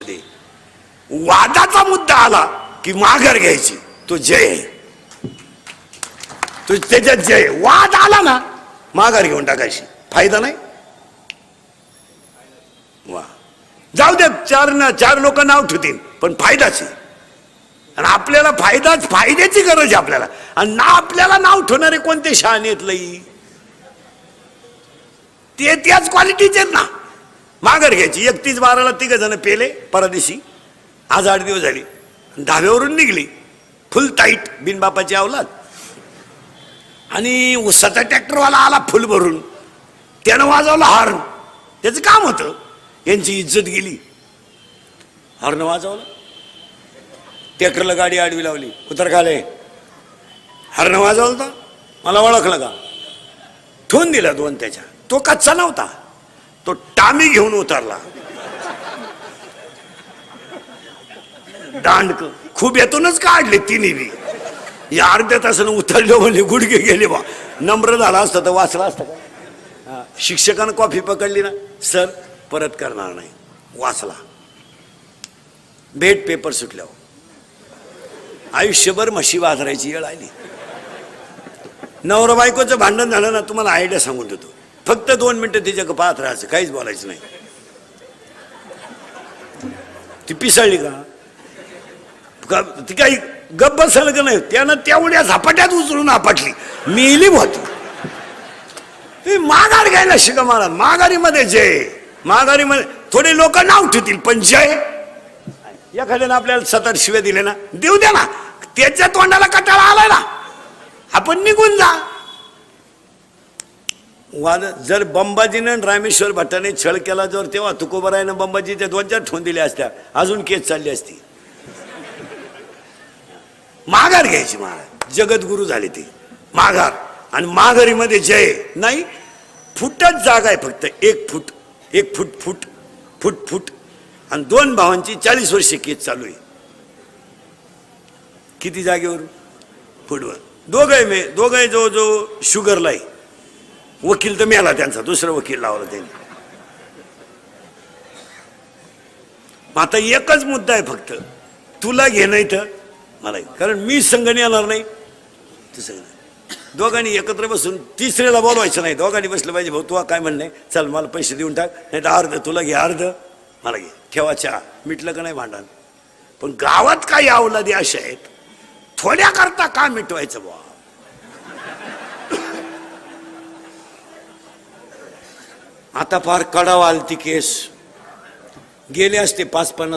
दे. वादाचा मुद्दा आला की माघार घ्यायची, तो जय आहे. तो त्याच्यात जय. वाद आला ना माघार घेऊन टाकायची, फायदा नाही. वा जाऊ दे, चार लोक नाव ठेवतील पण फायदाच आहे. आणि आपल्याला फायद्याची गरज आहे आपल्याला. आणि ना आपल्याला नाव ठेवणारे कोणते शहाणे आहेत लई, ते त्याच क्वालिटीचे ना. माघार घ्यायची. 31/12 तिघ जण पेले परदेशी. आज 8 दिवस झाले. धाब्यावरून निघली फुल टाईट बिनबापाची अवलाद. आणि उसाचा ट्रॅक्टरवाला आला फुल भरून, त्यानं वाजवला हॉर्न. त्याचं काम होतं, यांची इज्जत गेली. हॉर्न वाजवलं, ट्रॅक्टरला गाडी आडवी लावली, उतर खाले. हॉर्न वाजवलं तर मला ओळखलं का, ठेवून दिला 2 त्याच्या. तो कच्चा नव्हता, तो टामी घेऊन उतरला. दांडक खुब्यातूनच काढले तिन्ही बी. या अर्ध्या तासानं उतरले म्हणजे गुडघे गेले बा. नम्र झाला असतं तर वाचला असतं का. शिक्षकानं कॉफी पकडली ना, सर परत करणार नाही, वाचला. भेट पेपर सुटल्यावर आयुष्यभर म्हशी वाजरायची वेळ आली. नवरा बायकोचं भांडण झालं ना, तुम्हाला आयडिया सांगून देतो. फक्त 2 मिनिटं तिच्याकडे पाहत राहायचं, काहीच बोलायचं नाही. ती पिसाळली का, ती काही गप्प बसलं का नाही, त्यानं तेवढ्या झपाट्यात उचलून आपटली, मिली होती. ती माघार घ्यायला शिका मला. माघारीमध्ये जय. माघारीमध्ये थोडे लोक नाव ठेवतील पण जय. एखाद्यानं आपल्याला 7 शिव्या दिले ना, देऊ द्या ना. त्याच्या तोंडाला कटाळा आलाय ना, आपण निघून जा. वाद जर बंबाजीनं रामेश्वर भट्टाने छळ केला जर, तेव्हा तुकोबरायनं बंबाजीच्या 2-4 ठोन दिल्या असत्या, अजून केस चालली असती. माघार घ्यायची. महाराज जगद्गुरु झाले ते. माघार. आणि माघारीमध्ये जय नाही. फुटच जागा आहे फक्त. 1 फूट 1 फूट फूट फूट फूट. आणि 2 भावांची 40 वर्षे केस चालू आहे. किती जागेवर फुटवर. दोघे जो शुगरला आहे. वकील तर मेला त्यांचा, दुसरा वकील लावला त्यांनी. आता एकच मुद्दा आहे फक्त, तुला घे नाही तर मला, कारण मी संघाने येणार नाही. तसं दोघांनी एकत्र बसून तिसऱ्याला बोलवायचं नाही. दोघांनी बसलं पाहिजे. भाऊ तू काय म्हणणे, चल मला पैसे देऊन टाक, नाही तर अर्ध तुला घे, अर्ध मला घे. ठेवा चहा. मिटलं का नाही भांडण. पण गावात काही अवलादी अशा आहेत, थोड्या करता का मिटवायचं बुवा. आता फार कडाव आलती केस. गेले असते 5-50